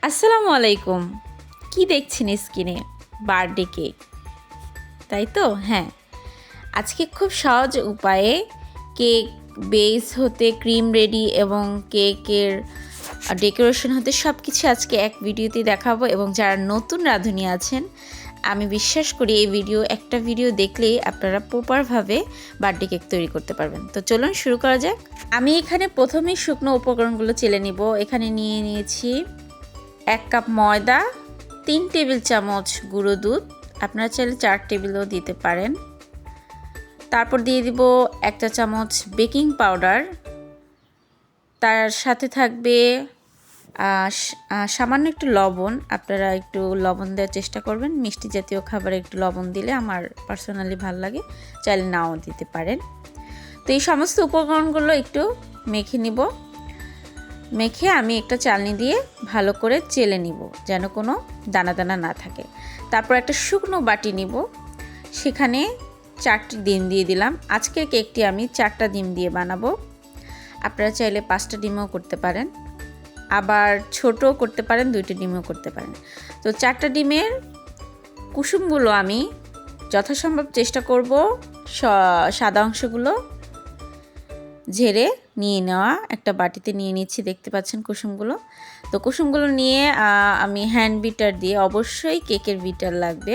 আসসালামু আলাইকুম। কি দেখছেন স্ক্রিনে? বার্থডে কেক, তাই তো? হ্যাঁ, আজকে খুব সহজ উপায়ে কেক বেস হতে ক্রিম রেডি এবং কেকের ডেকোরেশন হতে সব কিছু আজকে এক ভিডিওতে দেখাবো। এবং যারা নতুন রাঁধুনি আছেন, আমি বিশ্বাস করি এই একটা ভিডিও দেখলেই আপনারা প্রপারভাবে বার্থডে কেক তৈরি করতে পারবেন। তো চলুন শুরু করা যাক। আমি এখানে প্রথমেই শুকনো উপকরণগুলো চেলে নিব। এখানে নিয়ে নিয়েছি 1 কাপ ময়দা, 3 টেবিল চামচ গুঁড়ো দুধ, আপনারা চাইলে 4 টেবিলও দিতে পারেন। তারপর দিয়ে দিব 1 চা চামচ বেকিং পাউডার, তার সাথে থাকবে সামান্য একটু লবণ। আপনারা একটু লবণ দেওয়ার চেষ্টা করবেন, মিষ্টি জাতীয় খাবারে একটু লবণ দিলে আমার পার্সোনালি ভালো লাগে, চাইলে নাও দিতে পারেন। তো এই সমস্ত উপকরণগুলো একটু মেখে নিব। মেখে আমি একটা চালনি দিয়ে ভালো করে চেলে নিব, যেন কোনো দানা দানা না থাকে। তারপর একটা শুকনো বাটি নিব, সেখানে 4টি ডিম দিয়ে দিলাম। আজকের কেকটি আমি 4টা ডিম দিয়ে বানাবো। আপনারা চাইলে 5টা ডিমও করতে পারেন, আবার ছোটও করতে পারেন, 2টি ডিমও করতে পারেন। তো 4টা ডিমের কুসুমগুলো আমি যথাসম্ভব চেষ্টা করব সাদা অংশগুলো ঝেড়ে নিয়ে নেওয়া। একটা বাটিতে নিয়ে নিচ্ছি, দেখতে পাচ্ছেন কুসুমগুলো। তো কুসুমগুলো নিয়ে আমি হ্যান্ড বিটার দিয়ে, অবশ্যই কেকের বিটার লাগবে,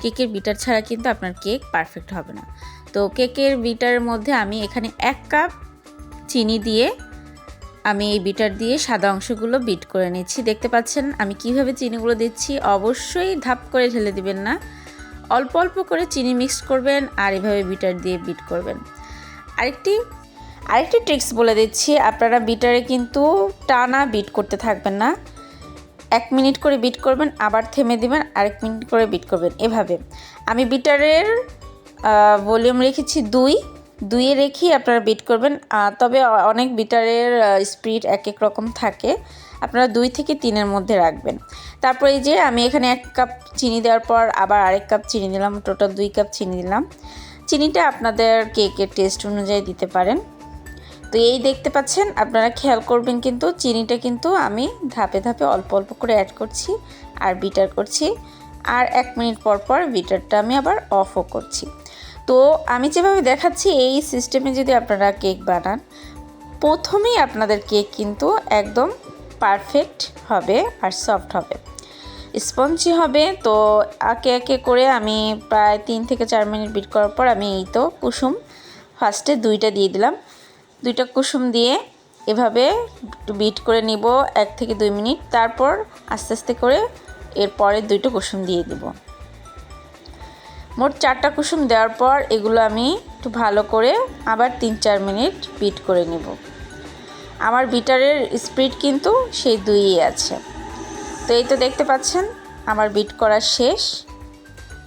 কেকের বিটার ছাড়া কিন্তু আপনার কেক পারফেক্ট হবে না। তো কেকের বিটারের মধ্যে আমি এখানে 1 কাপ চিনি দিয়ে আমি এই বিটার দিয়ে সাদা অংশগুলো বিট করে নিচ্ছি। দেখতে পাচ্ছেন আমি কিভাবে চিনিগুলো দিচ্ছি। অবশ্যই ধাপ করে ঢেলে দিবেন না, অল্প অল্প করে চিনি মিক্স করবেন আর এভাবে বিটার দিয়ে বিট করবেন। আরেকটি ট্রিক্স বলে দিচ্ছি, আপনারা বিটারে কিন্তু টানা বিট করতে থাকবেন না। 1 মিনিট করে বিট করবেন, আবার থেমে দিবেন, আরেক মিনিট করে বিট করবেন। এভাবে আমি বিটারের ভলিউম রেখেছি 2 রেখেই আপনারা বিট করবেন। তবে অনেক বিটারের স্পিড এক এক রকম থাকে, আপনারা 2 থেকে 3-এর মধ্যে রাখবেন। তারপর এই যে আমি এখানে 1 কাপ চিনি দেওয়ার পর আবার আরেক কাপ চিনি দিলাম, টোটাল 2 কাপ চিনি দিলাম। চিনিটা আপনাদের কেকের টেস্ট অনুযায়ী দিতে পারেন। তো এই দেখতে পাচ্ছেন, আপনারা খেয়াল করবেন কিন্তু চিনিটা কিন্তু আমি ধাপে ধাপে অল্প অল্প করে অ্যাড করছি আর বিটার করছি, আর 1 মিনিট পর পর বিটারটা আমি আবার অফও করছি। তো আমি যেভাবে দেখাচ্ছি এই সিস্টেমে যদি আপনারা কেক বানান, প্রথমেই আপনাদের কেক কিন্তু একদম পারফেক্ট হবে আর সফট হবে, স্পঞ্জি হবে। তো একে একে করে আমি প্রায় 3 থেকে 4 মিনিট বিট করার পর আমি এই তো কুসুম ফার্স্টে 2টা দিয়ে দিলাম। 2টা কুসুম দিয়ে এভাবে একটু বিট করে নিব 1 থেকে 2 মিনিট। তারপর আস্তে আস্তে করে এরপরে 2টা কুসুম দিয়ে দিব। মোট 4টা কুসুম দেওয়ার পর এগুলো আমি একটু ভালো করে আবার 3-4 মিনিট বিট করে নিব। আমার বিটারের স্পিড কিন্তু সেই 2ই আছে। তো এই তো দেখতে পাচ্ছেন আমার বিট করা শেষ।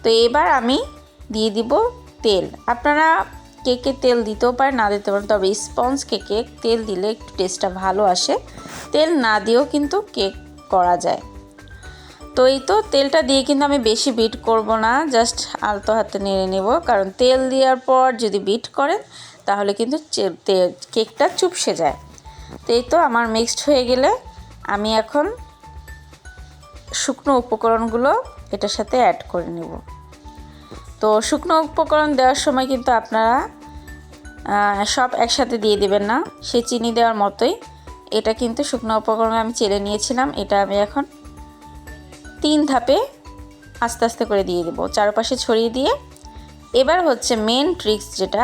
তো এবার আমি দিয়ে দিব তেল। আপনারা কেকে তেল দিতেও পারেন, না দিতে পারেন, তবে স্পঞ্জ কেকে তেল দিলে একটু টেস্টটা ভালো আসে। তেল না দিয়েও কিন্তু কেক করা যায়। তো এই তো তেলটা দিয়ে কিন্তু আমি বেশি বিট করব না, জাস্ট আলতো হাতে নেড়ে নেব, কারণ তেল দেওয়ার পর যদি বিট করেন তাহলে কিন্তু কেকটা চুপসে যায়। তো এই তো আমার মিক্সড হয়ে গেলে আমি এখন শুকনো উপকরণগুলো এটার সাথে অ্যাড করে নেব। তো শুকনো উপকরণ দেওয়ার সময় কিন্তু আপনারা সব একসাথে দিয়ে দেবেন না, সেই চিনি দেওয়ার মতোই। এটা কিন্তু শুকনো উপকরণ আমি চেলে নিয়েছিলাম, এটা আমি এখন 3 ধাপে আস্তে আস্তে করে দিয়ে দেবো, চারপাশে ছড়িয়ে দিয়ে। এবার হচ্ছে মেন ট্রিক্স, যেটা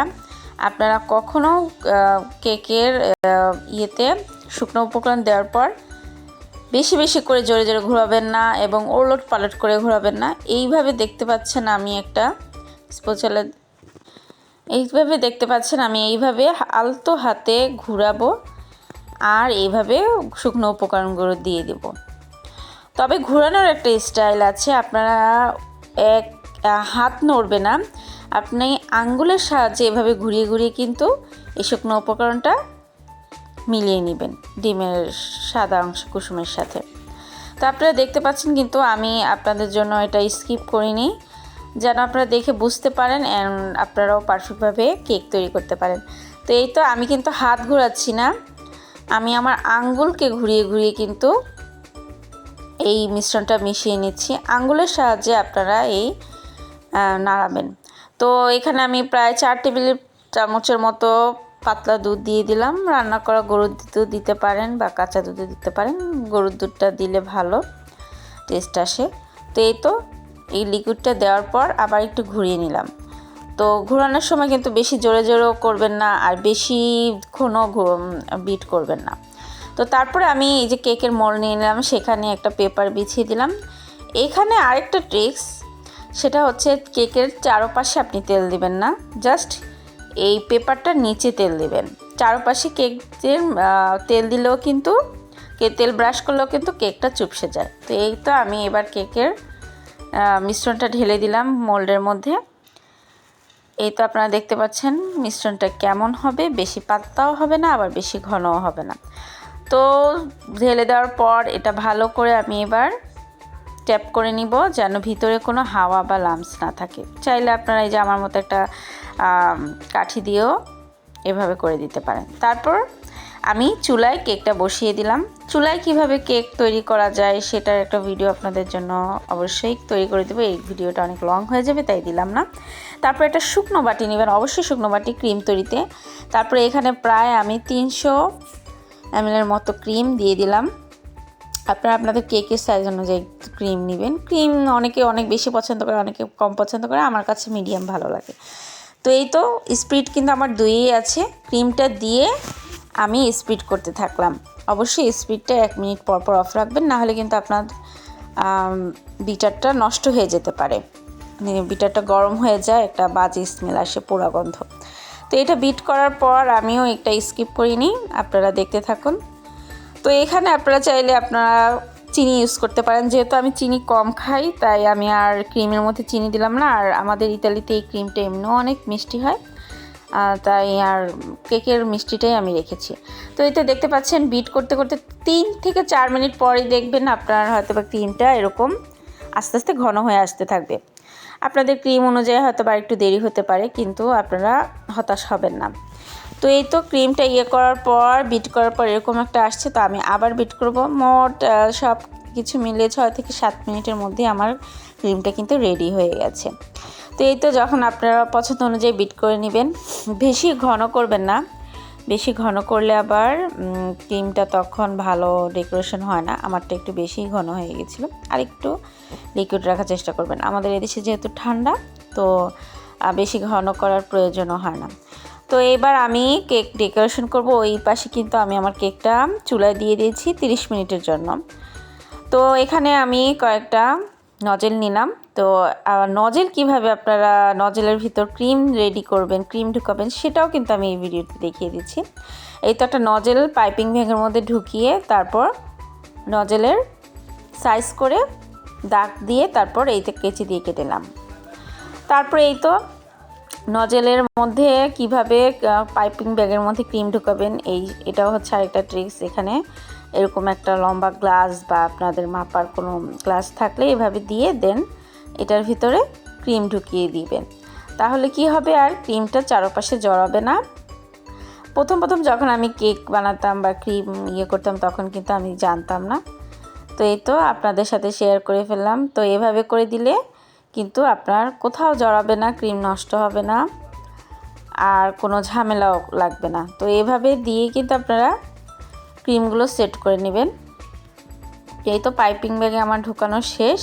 আপনারা কখনো কেকের ইয়েতে শুকনো উপকরণ দেওয়ার পর বেশি বেশি করে জোরে জোরে ঘোরাবেন না এবং ওলট পালট করে ঘোরাবেন না। এইভাবে দেখতে পাচ্ছেন আমি একটা স্পোচালা, এইভাবে দেখতে পাচ্ছেন আমি এইভাবে আলতো হাতে ঘুরাবো আর এইভাবে শুকনো উপকরণগুলো দিয়ে দেব। তবে ঘোরানোর একটা স্টাইল আছে, আপনারা হাত নড়বে না, আপনি আঙ্গুলের সাহায্যে এভাবে ঘুরিয়ে ঘুরিয়ে কিন্তু এই শুকনো উপকরণটা মিলিয়ে নেবেন ডিমের সাদা অংশ কুসুমের সাথে। তো আপনারা দেখতে পাচ্ছেন কিন্তু আমি আপনাদের জন্য এটা স্কিপ করিনি, যেন আপনারা দেখে বুঝতে পারেন অ্যান্ড আপনারাও পারফেক্টভাবে কেক তৈরি করতে পারেন। তো এই তো আমি কিন্তু হাত ঘোরাচ্ছি না, আমি আমার আঙ্গুলকে ঘুরিয়ে ঘুরিয়ে কিন্তু এই মিশ্রণটা মিশিয়ে নিচ্ছি। আঙ্গুলের সাহায্যে আপনারা এই নাড়াবেন। তো এখানে আমি প্রায় 4 টেবিল চামচের মতো পাতলা দুধ দিয়ে দিলাম। রান্না করা গরুর দুধও দিতে পারেন বা কাঁচা দুধও দিতে পারেন। গরুর দুধটা দিলে ভালো টেস্ট আসে। তো এই লিকুইডটা দেওয়ার পর আবার একটু ঘুরিয়ে নিলাম। তো ঘোরানোর সময় কিন্তু বেশি জোরে জোরেও করবেন না, আর বেশি ঘন বিট করবেন না। তো তারপরে আমি এই যে কেকের মোল্ড নিয়ে নিলাম, সেখানে একটা পেপার বিছিয়ে দিলাম। এখানে আরেকটা ট্রিক্স, সেটা হচ্ছে কেকের চারপাশে আপনি তেল দিবেন না, জাস্ট এই পেপারটার নিচে তেল দিবেন। চারপাশে কেকের তেল দিলেও কিন্তু তেল ব্রাশ করলেও কিন্তু কেকটা চুপসে যায়। তো এই তো আমি এবার কেকের মিশ্রণটা ঢেলে দিলাম মোল্ডের মধ্যে। এই তো আপনারা দেখতে পাচ্ছেন মিশ্রণটা কেমন হবে, বেশি পাতলাও হবে না আবার বেশি ঘনও হবে না। তো ঢেলে দেওয়ার পর এটা ভালো করে আমি এবার ট্যাপ করে নিব, যেন ভিতরে কোনো হাওয়া বা লাম্পস না থাকে। চাইলে আপনারা এই যে আমার মতো একটা কাঠি দিয়েও এভাবে করে দিতে পারেন। তারপর আমি চুলায় কেকটা বসিয়ে দিলাম। চুলায় কিভাবে কেক তৈরি করা যায় সেটার একটা ভিডিও আপনাদের জন্য অবশ্যই তৈরি করে দেবো। এই ভিডিওটা অনেক লং হয়ে যাবে, তাই দিলাম না। তারপর একটা শুকনো বাটি নেবেন, অবশ্যই শুকনো বাটি ক্রিম তৈরিতে। তারপরে এখানে প্রায় আমি 300 ml মতো ক্রিম দিয়ে দিলাম। আপনারা আপনাদের কেকের সাইজ অনুযায়ী ক্রিম নেবেন। ক্রিম অনেকে অনেক বেশি পছন্দ করে, অনেকে কম পছন্দ করে, আমার কাছে মিডিয়াম ভালো লাগে। তো এই তো স্পিড কিন্তু আমার 2ই আছে। ক্রিমটা দিয়ে আমি স্পিড করতে থাকলাম। অবশ্যই স্পিডটা 1 মিনিট পর পর অফ রাখবেন, না হলে কিন্তু আপনার বিটারটা নষ্ট হয়ে যেতে পারে। বিটারটা গরম হয়ে যায়, একটা বাজে স্মেল আসে, পোড়া গন্ধ। তো এটা বিট করার পর আমিও একটা স্কিপ করিনি, আপনারা দেখতে থাকুন। তো এখানে আপনারা চাইলে আপনারা চিনি ইউজ করতে পারেন। যেহেতু আমি চিনি কম খাই, তাই আমি আর ক্রিমের মধ্যে চিনি দিলাম না। আর আমাদের ইতালিতে এই ক্রিমটা এমনিও অনেক মিষ্টি হয়, তাই আর কেকের মিষ্টিটাই আমি রেখেছি। তো এতে দেখতে পাচ্ছেন বিট করতে করতে 3 থেকে 4 মিনিট পরেই দেখবেন আপনার হয়তো বা ক্রিমটা এরকম আস্তে আস্তে ঘন হয়ে আসতে থাকবে। আপনাদের ক্রিম অনুযায়ী হয়তো বা একটু দেরি হতে পারে, কিন্তু আপনারা হতাশ হবেন না। তো এই তো ক্রিমটা করার পর বিট করার পর এরকম একটা আসছে। তো আমি আবার বিট করব। মোট সব কিছু মিলিয়ে 6 থেকে 7 মিনিটের মধ্যে আমার ক্রিমটা কিন্তু রেডি হয়ে গেছে। তো এই তো যখন আপনারা পছন্দ অনুযায়ী বিট করে নেবেন, বেশি ঘন করবেন না, বেশি ঘন করলে আবার ক্রিমটা তখন ভালো ডেকোরেশন হয় না। আমারটা একটু বেশি ঘন হয়ে গেছিলো, আর একটু লিকুইড রাখার চেষ্টা করবেন। আমাদের এদেশে যেহেতু ঠান্ডা, তো বেশি ঘন করার প্রয়োজনও হয় না। তো এবার আমি কেক ডেকোরেশন করব। ওই পাশে কিন্তু আমি আমার কেকটা চুলায় দিয়ে দিয়েছি 30 মিনিটের জন্য। তো এখানে আমি কয়েকটা নজেল নিলাম। তো নজেল কিভাবে আপনারা নজেলের ভিতর ক্রিম রেডি করবেন, ক্রিম ঢুকাবেন, সেটাও কিন্তু আমি এই ভিডিওতে দেখিয়ে দিচ্ছি। এই তো একটা নজেল পাইপিং ব্যাগের মধ্যে ঢুকিয়ে তারপর নজেলের সাইজ করে দাগ দিয়ে তারপর এইতে কেচি দিয়ে কেটে নিলাম। তারপরে এই তো নজেলের মধ্যে কিভাবে পাইপিং ব্যাগের মধ্যে ক্রিম ঢুকাবেন, এটাও হচ্ছে আরেকটা ট্রিক্স। এখানে এরকম একটা লম্বা গ্লাস বা আপনাদের মাপার কোনো গ্লাস থাকলে এভাবে দিয়ে দেন এটার ভিতরে ক্রিম ঢুকিয়ে দিবেন। তাহলে কি হবে, আর ক্রিমটা চারপাশে জড়াবে না। প্রথম যখন আমি কেক বানাতাম বা ক্রিম করতাম, তখন কিন্তু আমি জানতাম না। তো এই তো আপনাদের সাথে শেয়ার করে ফেললাম। তো এভাবে করে দিলে কিন্তু আপনার কোথাও জড়াবে না, ক্রিম নষ্ট হবে না, আর কোনো ঝামেলাও লাগবে না। তো এভাবে দিয়ে কিন্তু আপনারা ক্রিমগুলো সেট করে নেবেন। এই তো পাইপিং ব্যাগে আমার ঢুকানো শেষ।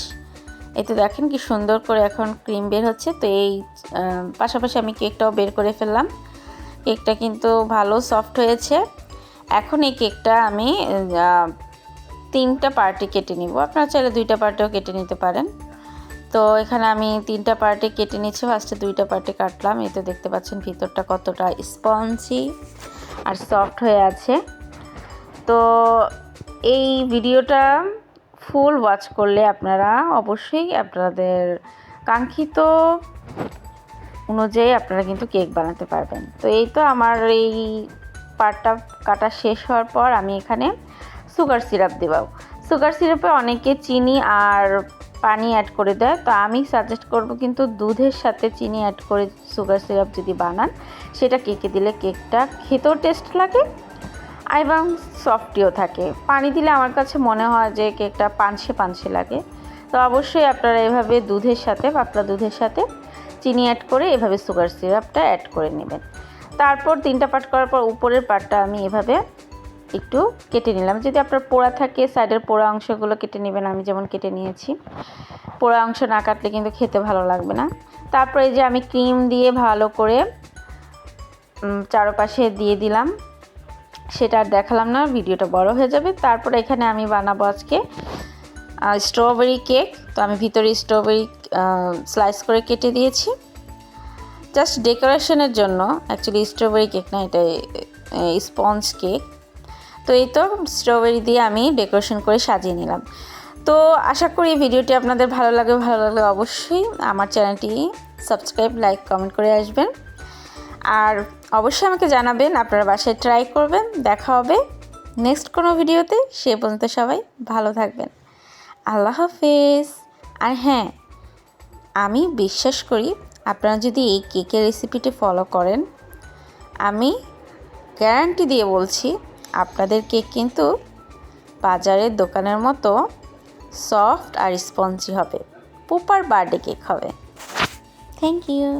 এই তো দেখেন কি সুন্দর করে এখন ক্রিম বের হচ্ছে। তো এই পাশাপাশি আমি কেকটাও বের করে ফেললাম। কেকটা কিন্তু ভালো সফট হয়েছে। এখন এই কেকটা আমি 3টা পার্টে কেটে নিব। আপনারা চাইলে 2টা পার্টেও কেটে নিতে পারেন। তো এখানে আমি 3টা পার্টে কেটে নিচ্ছি। ফার্স্টে 2টা পার্টে কাটলাম। এই তো দেখতে পাচ্ছেন ভিতরটা কতটা স্পঞ্জি আর সফট হয়ে আছে। তো এই ভিডিওটা ফুল ওয়াচ করলে আপনারা অবশ্যই আপনাদের কাঙ্ক্ষিত অনুযায়ী আপনারা কিন্তু কেক বানাতে পারবেন। তো এই তো আমার এই পার্টটা কাটা শেষ হওয়ার পর আমি এখানে সুগার সিরাপ দেব। সুগার সিরাপে অনেকে চিনি আর পানি অ্যাড করে দেয়। তো আমি সাজেস্ট করব কিন্তু দুধের সাথে চিনি অ্যাড করে সুগার সিরাপ যদি বানান, সেটা কেকে দিলে কেকটা খেতেও টেস্ট লাগে, এবং সফটিও থাকে। পানি দিলে আমার কাছে মনে হয় যে কেকটা পানসে পানসে লাগে। তো অবশ্যই আপনারা এভাবে দুধের সাথে, পাতলা দুধের সাথে চিনি অ্যাড করে এভাবে সুগার সিরাপটা অ্যাড করে নেবেন। তারপর 3টা পার্ট করার পর উপরের পার্টটা আমি এভাবে একটু কেটে নিলাম। যদি আপনার পোড়া থাকে সাইডের পোড়া অংশগুলো কেটে নেবেন, আমি যেমন কেটে নিয়েছি। পোড়া অংশ না কাটলে কিন্তু খেতে ভালো লাগবে না। তারপরে যে আমি ক্রিম দিয়ে ভালো করে চারপাশে দিয়ে দিলাম, সেটা আর দেখালাম না, ভিডিওটা বড় হয়ে যাবে। তারপরে এখানে আমি বানাবো আজকে স্ট্রবেরি কেক। তো আমি ভিতরে স্ট্রবেরি স্লাইস করে কেটে দিয়েছি জাস্ট ডেকোরেশনের জন্য। অ্যাকচুয়ালি স্ট্রবেরি কেক না, এটা স্পঞ্জ কেক। তো এই তো স্ট্রবেরি দিয়ে আমি ডেকোরেশন করে সাজিয়ে নিলাম। তো আশা করি ভিডিওটি আপনাদের ভালো লাগলে অবশ্যই আমার চ্যানেলটি সাবস্ক্রাইব, লাইক, কমেন্ট করে আসবেন। আর অবশ্যই আমাকে জানাবেন, আপনারা বাসায় ট্রাই করবেন। দেখা হবে নেক্সট কোনো ভিডিওতে। সে পর্যন্ত সবাই ভালো থাকবেন। আল্লাহ হাফেজ। আর হ্যাঁ, আমি বিশ্বাস করি আপনারা যদি এই কেকের রেসিপিটি ফলো করেন, আমি গ্যারান্টি দিয়ে বলছি আপনাদের কেক কিন্তু বাজারের দোকানের মতো সফট আর স্পঞ্জি হবে, প্রপার বার্থডে কেক হবে। Thank you.